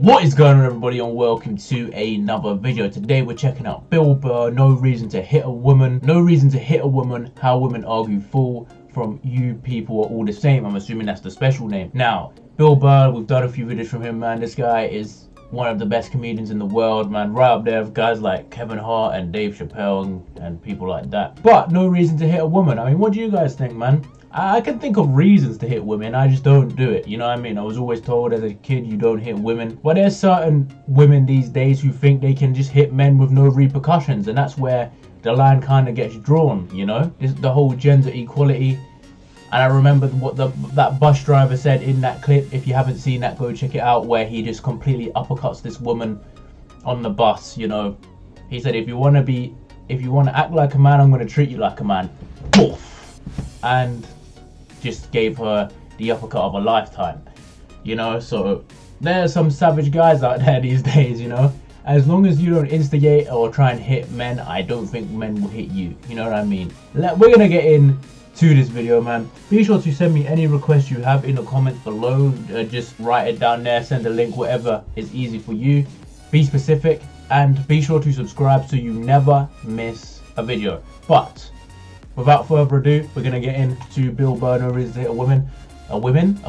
What is going on, everybody, and welcome to another video. Today we're checking out Bill Burr, No Reason to Hit a Woman. No Reason to Hit a Woman, How Women Argue Fool from You People Are All the Same. I'm assuming that's the special name. Now, Bill Burr, we've done a few videos from him, man. This guy is one of the best comedians in the world, man. Right up there with guys like Kevin Hart and Dave Chappelle and people like that. But No Reason to Hit a Woman. I mean, what do you guys think, man? I can think of reasons to hit women, I just don't do it, you know what I mean? I was always told as a kid you don't hit women. But there's certain women these days who think they can just hit men with no repercussions, and that's where the line kind of gets drawn, you know? It's the whole gender equality. And I remember what that bus driver said in that clip. If you haven't seen that, go check it out, where he just completely uppercuts this woman on the bus, you know? He said, if you want to act like a man, I'm going to treat you like a man. Poof! And just gave her the uppercut of a lifetime, you know? So there's some savage guys out there these days, you know? As long as you don't instigate or try and hit men, I don't think men will hit you, you know what I mean? We're gonna get into this video, man. Be sure to send me any requests you have in the comments below. Just write it down there, send a link, whatever is easy for you. Be specific, and be sure to subscribe so you never miss a video. But without further ado, we're gonna get into Bill Burr, No Reason to Hit a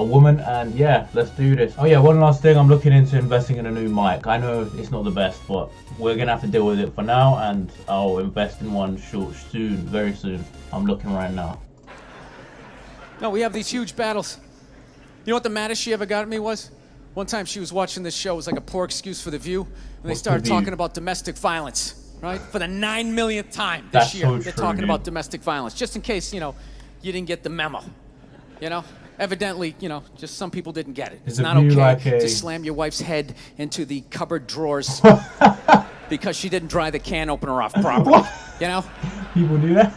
Woman, and yeah, let's do this. Oh yeah, one last thing, I'm looking into investing in a new mic. I know it's not the best, but we're gonna have to deal with it for now, and I'll invest in one soon, very soon. I'm looking right now. No, we have these huge battles. You know what the maddest she ever got at me was? One time she was watching this show, it was like a poor excuse for The View, and they started talking about domestic violence. Right? For the 9 millionth time this year, they're talking about domestic violence. Just in case, you know, you didn't get the memo. You know? Evidently, you know, just some people didn't get it. It's not okay to slam your wife's head into the cupboard drawers because she didn't dry the can opener off properly. What? You know? People do that?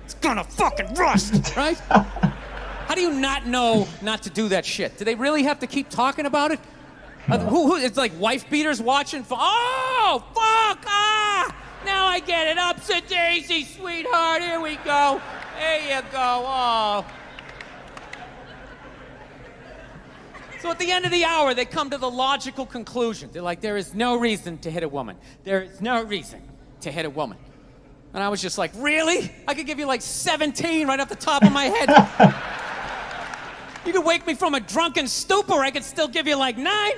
It's gonna fucking rust, right? How do you not know not to do that shit? Do they really have to keep talking about it? Who it's like wife beaters watching for, oh, fuck, now I get it, upset daisy, sweetheart, here we go, there you go, oh. So at the end of the hour, they come to the logical conclusion. They're like, there is no reason to hit a woman. There is no reason to hit a woman. And I was just like, really? I could give you like 17 right off the top of my head. You could wake me from a drunken stupor, I could still give you like 9.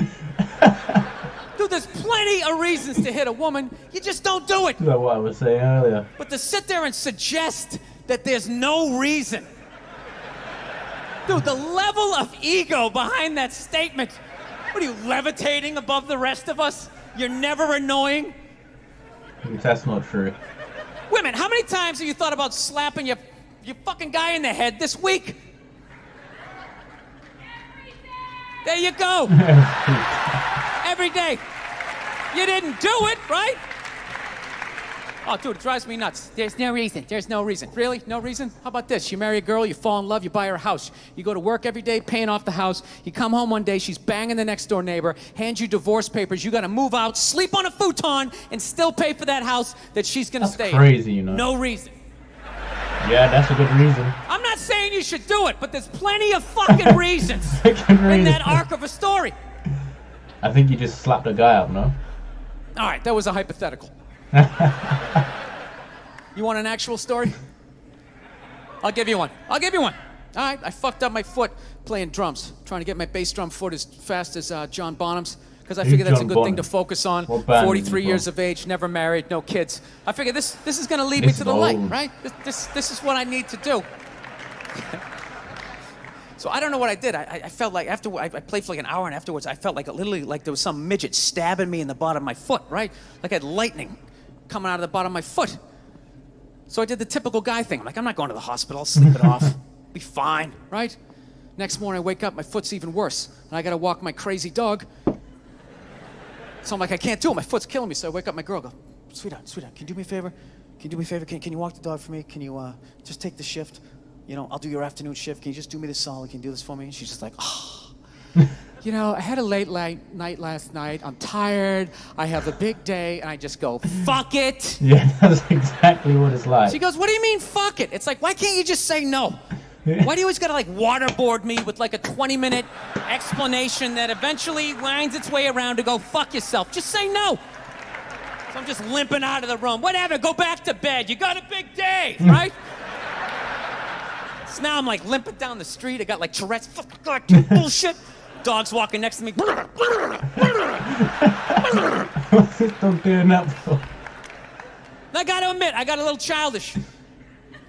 Dude, there's plenty of reasons to hit a woman, you just don't do it. That's what I was saying earlier. But to sit there and suggest that there's no reason. Dude, the level of ego behind that statement. What are you, levitating above the rest of us? You're never annoying? That's not true. Women, how many times have you thought about slapping your fucking guy in the head this week? There you go. Every day. You didn't do it, right? Oh, dude, it drives me nuts. There's no reason. There's no reason. Really? No reason? How about this? You marry a girl, you fall in love, you buy her a house. You go to work every day, paying off the house. You come home one day, she's banging the next door neighbor, hands you divorce papers. You got to move out, sleep on a futon, and still pay for that house that she's going to stay in. That's crazy, you know. No reason. Yeah, that's a good reason. I'm not saying you should do it, but there's plenty of fucking reasons in that arc of a story. I think you just slapped a guy up, no? All right, that was a hypothetical. You want an actual story? I'll give you one. All right, I fucked up my foot playing drums, trying to get my bass drum foot as fast as John Bonham's. Because I figure that's a good thing to focus on. 43 years of age, never married, no kids. I figure this is going to lead me to the light, right? This is what I need to do. So I don't know what I did. I felt like after I played for like an hour, and afterwards I felt like literally like there was some midget stabbing me in the bottom of my foot, right? Like I had lightning coming out of the bottom of my foot. So I did the typical guy thing. I'm like, I'm not going to the hospital. I'll sleep it off. Be fine, right? Next morning I wake up, my foot's even worse, and I got to walk my crazy dog. So I'm like, I can't do it. My foot's killing me. So I wake up my girl, go, sweetheart, can you do me a favor? Can you walk the dog for me? Can you just take the shift? You know, I'll do your afternoon shift. Can you just do me this solid? Can you do this for me? And she's just like, oh. You know, I had a late night last night. I'm tired. I have a big day. And I just go, fuck it. Yeah, that's exactly what it's like. She goes, what do you mean, fuck it? It's like, why can't you just say no? Why do you always gotta like waterboard me with like a 20-minute explanation that eventually winds its way around to go fuck yourself? Just say no. So I'm just limping out of the room. Whatever, go back to bed. You got a big day, right? So now I'm like limping down the street. I got like Tourette's, fucking bullshit. Dog's walking next to me. What's this dog doing that for? I gotta admit, I got a little childish.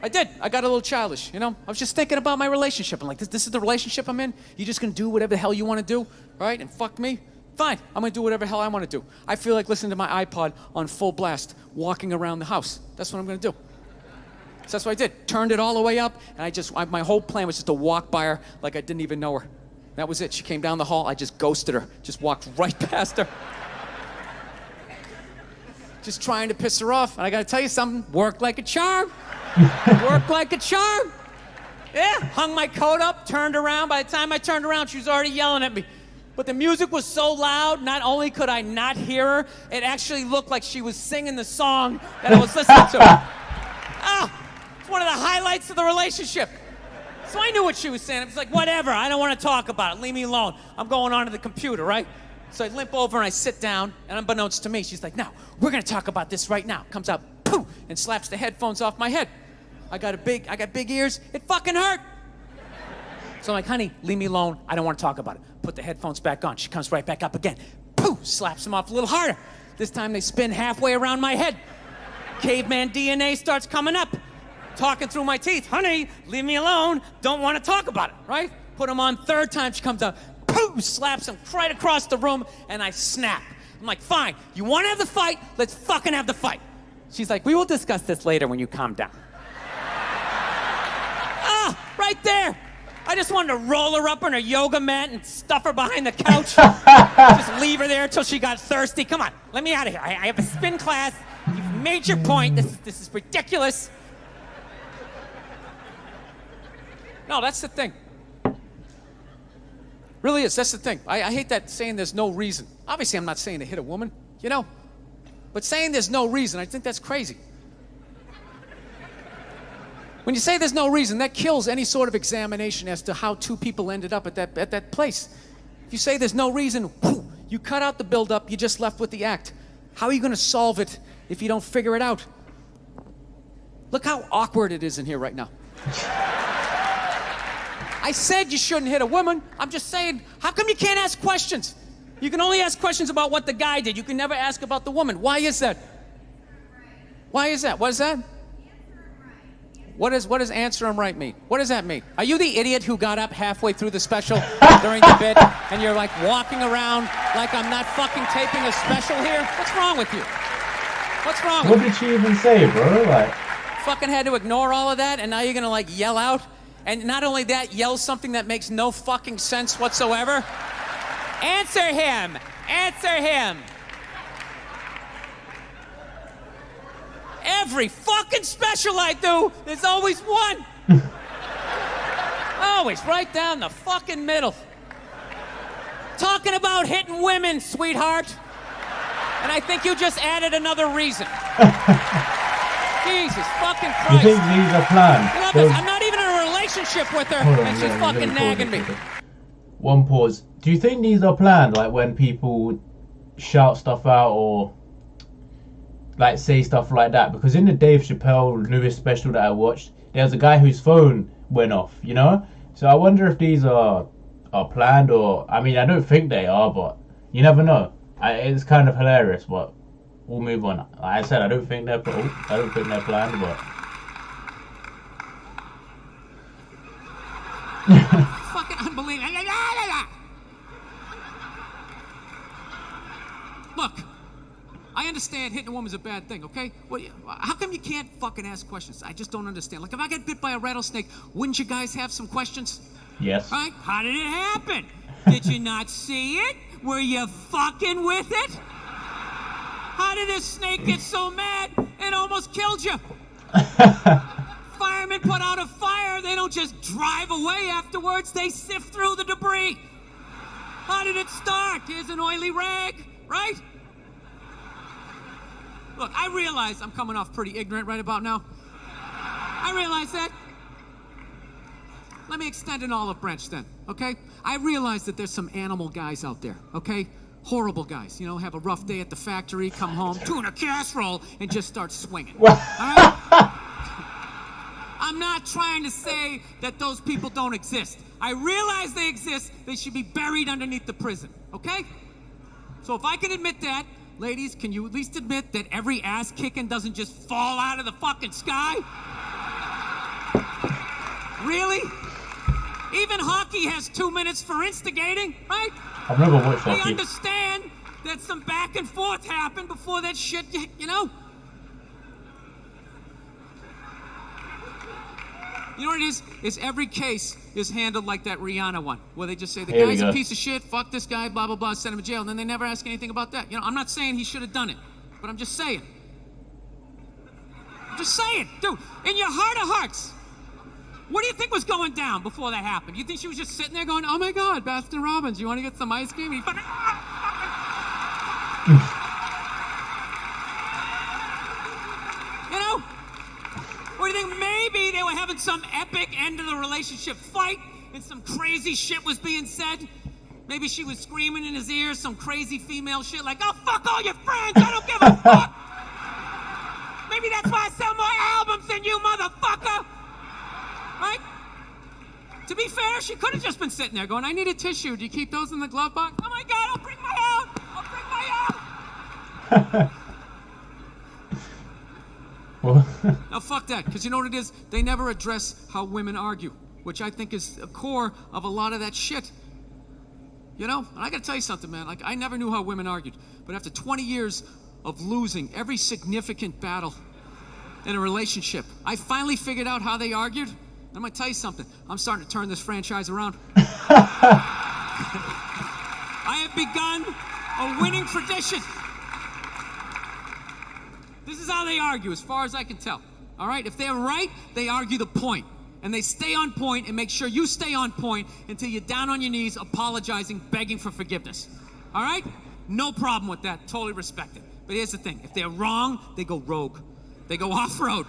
I did. I got a little childish, you know? I was just thinking about my relationship. I'm like, this is the relationship I'm in? You just gonna do whatever the hell you wanna do, right? And fuck me? Fine. I'm gonna do whatever the hell I wanna do. I feel like listening to my iPod on full blast, walking around the house. That's what I'm gonna do. So that's what I did. Turned it all the way up, and my whole plan was just to walk by her like I didn't even know her. That was it. She came down the hall. I just ghosted her. Just walked right past her. Just trying to piss her off. And I gotta tell you something. Worked like a charm. Worked like a charm. Yeah, hung my coat up, turned around. By the time I turned around, she was already yelling at me. But the music was so loud, not only could I not hear her, it actually looked like she was singing the song that I was listening to. It's one of the highlights of the relationship. So I knew what she was saying. It was like, whatever, I don't want to talk about it. Leave me alone. I'm going on to the computer, right? So I limp over and I sit down, and unbeknownst to me, she's like, no, we're going to talk about this right now. Comes out, poof, and slaps the headphones off my head. I got big ears. It fucking hurt. So I'm like, honey, leave me alone. I don't want to talk about it. Put the headphones back on. She comes right back up again. Poof, slaps them off a little harder. This time they spin halfway around my head. Caveman DNA starts coming up. Talking through my teeth. Honey, leave me alone. Don't want to talk about it, right? Put them on third time. She comes out. Poof, slaps him right across the room, and I snap. I'm like, fine. You want to have the fight? Let's fucking have the fight. She's like, we will discuss this later when you calm down. Right there. I just wanted to roll her up on her yoga mat and stuff her behind the couch. Just leave her there until she got thirsty. Come on, let me out of here. I have a spin class. You've made your point. This is ridiculous. No, that's the thing. Really is. That's the thing. I hate that saying there's no reason. Obviously, I'm not saying to hit a woman, you know? But saying there's no reason, I think that's crazy. When you say there's no reason, that kills any sort of examination as to how two people ended up at that place. If you say there's no reason, you cut out the build-up, you're just left with the act. How are you going to solve it if you don't figure it out? Look how awkward it is in here right now. I said you shouldn't hit a woman. I'm just saying, how come you can't ask questions? You can only ask questions about what the guy did. You can never ask about the woman. Why is that? Why is that? What is that? What does answer him right mean? What does that mean? Are you the idiot who got up halfway through the special during the bit and you're like walking around like I'm not fucking taping a special here? What's wrong with you? What's wrong with you? What did she even say, bro? Like, fucking had to ignore all of that and now you're gonna like yell out? And not only that, yell something that makes no fucking sense whatsoever? Answer him! Answer him! Every fucking special I do, there's always one. Always right down the fucking middle. Talking about hitting women, sweetheart. And I think you just added another reason. Jesus fucking Christ. You think these are planned? I'm not even in a relationship with her, and she's fucking nagging me. One pause. Do you think these are planned? Like when people shout stuff out or like say stuff like that? Because in the Dave Chappelle newest special that I watched, there's a guy whose phone went off, you know? So I wonder if these are planned or, I mean, I don't think they are, but you never know. It's kind of hilarious, but we'll move on. Like I said, I don't think they're planned, but fucking unbelievable. Look, I understand hitting a woman's a bad thing, okay? Well, how come you can't fucking ask questions? I just don't understand. Like, if I get bit by a rattlesnake, wouldn't you guys have some questions? yes. Right? How did it happen? Did you not see it? Were you fucking with it? How did this snake get so mad it almost killed you? Firemen put out a fire. They don't just drive away afterwards. They sift through the debris. How did it start? Here's an oily rag, right? Look, I realize I'm coming off pretty ignorant right about now. I realize that. let me extend an olive branch then, okay? I realize that there's some animal guys out there, okay? Horrible guys, you know, have a rough day at the factory, come home, tuna casserole, and just start swinging. All right? I'm not trying to say that those people don't exist. I realize they exist. They should be buried underneath the prison, okay? So if I can admit that, ladies, can you at least admit that every ass kicking doesn't just fall out of the fucking sky? Really? Even hockey has 2 minutes for instigating, right? I've never watched hockey. I understand that some back and forth happened before that shit, you know? You know what it is every case is handled like that Rihanna one, where they just say, the guy's a piece of shit, fuck this guy, blah, blah, blah, send him to jail, and then they never ask anything about that. You know, I'm not saying he should have done it, but I'm just saying. I'm just saying, dude, in your heart of hearts, what do you think was going down before that happened? You think she was just sitting there going, oh my God, Baskin Robbins, you want to get some ice cream? You know? Or do you think maybe they were having some epic end of the relationship fight and some crazy shit was being said? Maybe she was screaming in his ear some crazy female shit like, oh, fuck all your friends, I don't give a fuck. Maybe that's why I sell more albums than you, motherfucker. Right? To be fair, she could have just been sitting there going, I need a tissue. Do you keep those in the glove box? Oh my God, I'll bring my own. I'll bring my own. Now fuck that, because you know what it is? They never address how women argue, which I think is the core of a lot of that shit. You know, and I gotta tell you something, man. Like, I never knew how women argued, but after 20 years of losing every significant battle in a relationship, I finally figured out how they argued. I'm gonna tell you something. I'm starting to turn this franchise around. I have begun a winning tradition. This is how they argue, as far as I can tell. All right? If they're right, they argue the point. And they stay on point and make sure you stay on point until you're down on your knees, apologizing, begging for forgiveness. All right? No problem with that. Totally respect it. But here's the thing. If they're wrong, they go rogue. They go off-road.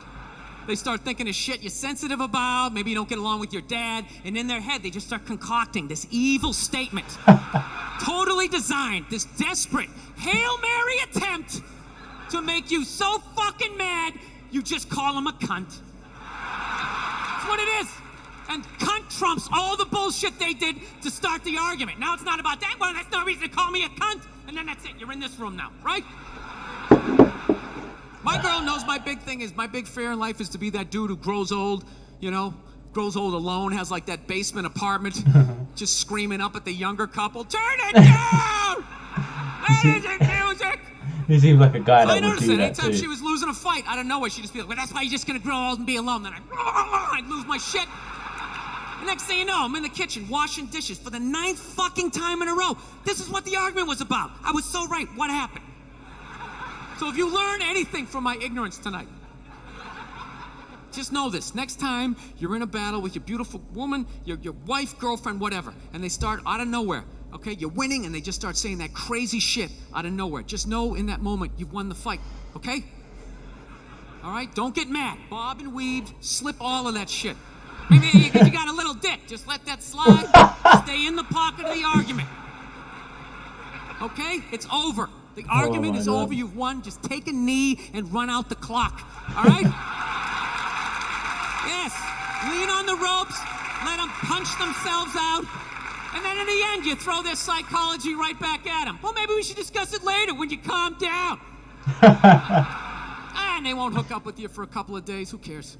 They start thinking of shit you're sensitive about. Maybe you don't get along with your dad. And in their head, they just start concocting this evil statement. Totally designed. This desperate Hail Mary attempt to make you so fucking mad, you just call him a cunt. That's what it is. And cunt trumps all the bullshit they did to start the argument. Now it's not about that. Well, that's no reason to call me a cunt. And then that's it. You're in this room now, right? My girl knows my big thing is, my big fear in life is to be that dude who grows old, you know, grows old alone, has like that basement apartment, just screaming up at the younger couple, turn it down! That isn't music! He seems like a guy that would do that anytime too. she was losing a fight, out of nowhere, she'd just be like, well, that's why you're just gonna grow old and be alone. Then I'd lose my shit. The next thing you know, I'm in the kitchen washing dishes for the 9th fucking time in a row. This is what the argument was about. I was so right. What happened? So if you learn anything from my ignorance tonight, just know this. Next time you're in a battle with your beautiful woman, your wife, girlfriend, whatever, and they start out of nowhere, okay, you're winning, and they just start saying that crazy shit out of nowhere. Just know in that moment you've won the fight, okay? All right? Don't get mad. Bob and weave, slip all of that shit. Maybe you got a little dick. Just let that slide. Stay in the pocket of the argument. Okay? It's over. The argument is over. You've won. Just take a knee and run out the clock. All right? Yes. Lean on the ropes. Let them punch themselves out. And then in the end, you throw their psychology right back at them. Well, maybe we should discuss it later when you calm down. And they won't hook up with you for a couple of days. Who cares?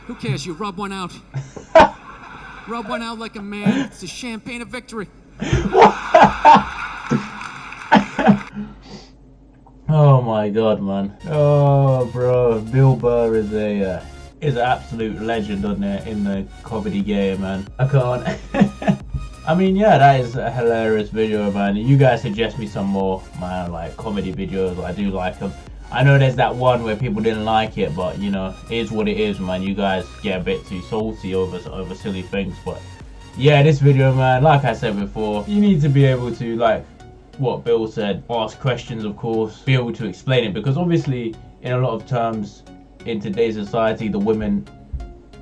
Who cares? You rub one out. Rub one out like a man. It's the champagne of victory. Oh my god, man. Oh, bro. Bill Burr is an absolute legend in the comedy game, man. I can't. I mean, yeah, that is a hilarious video, man. You guys suggest me some more, man, like comedy videos. I do like them. I know there's that one where people didn't like it, but you know, it is what it is, man. You guys get a bit too salty over silly things, but yeah, this video, man, like I said before, you need to be able to, like what Bill said, ask questions, of course, be able to explain it, because obviously in a lot of terms in today's society, the women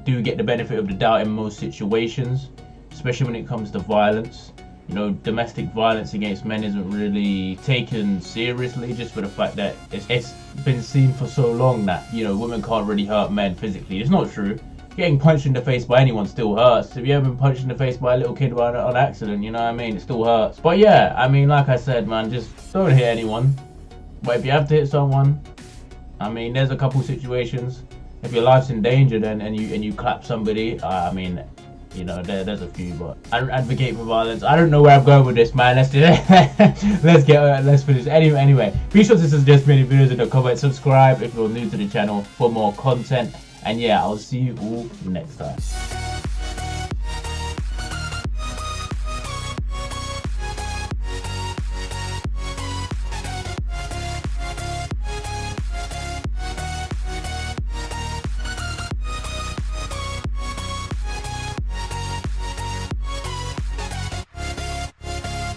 do get the benefit of the doubt in most situations, especially when it comes to violence. You know, domestic violence against men isn't really taken seriously just for the fact that it's been seen for so long that, you know, women can't really hurt men physically. It's not true. Getting punched in the face by anyone still hurts. If you ever been punched in the face by a little kid on accident, you know what I mean? It still hurts. But yeah, I mean, like I said, man, just don't hit anyone. But if you have to hit someone, I mean, there's a couple situations. If your life's in danger, then and you clap somebody, I mean, you know, there's a few, but I don't advocate for violence. I don't know where I'm going with this, man. Let's let's finish. Anyway, be sure to suggest me any videos in the comments. Subscribe if you're new to the channel for more content. And yeah, I'll see you all next time.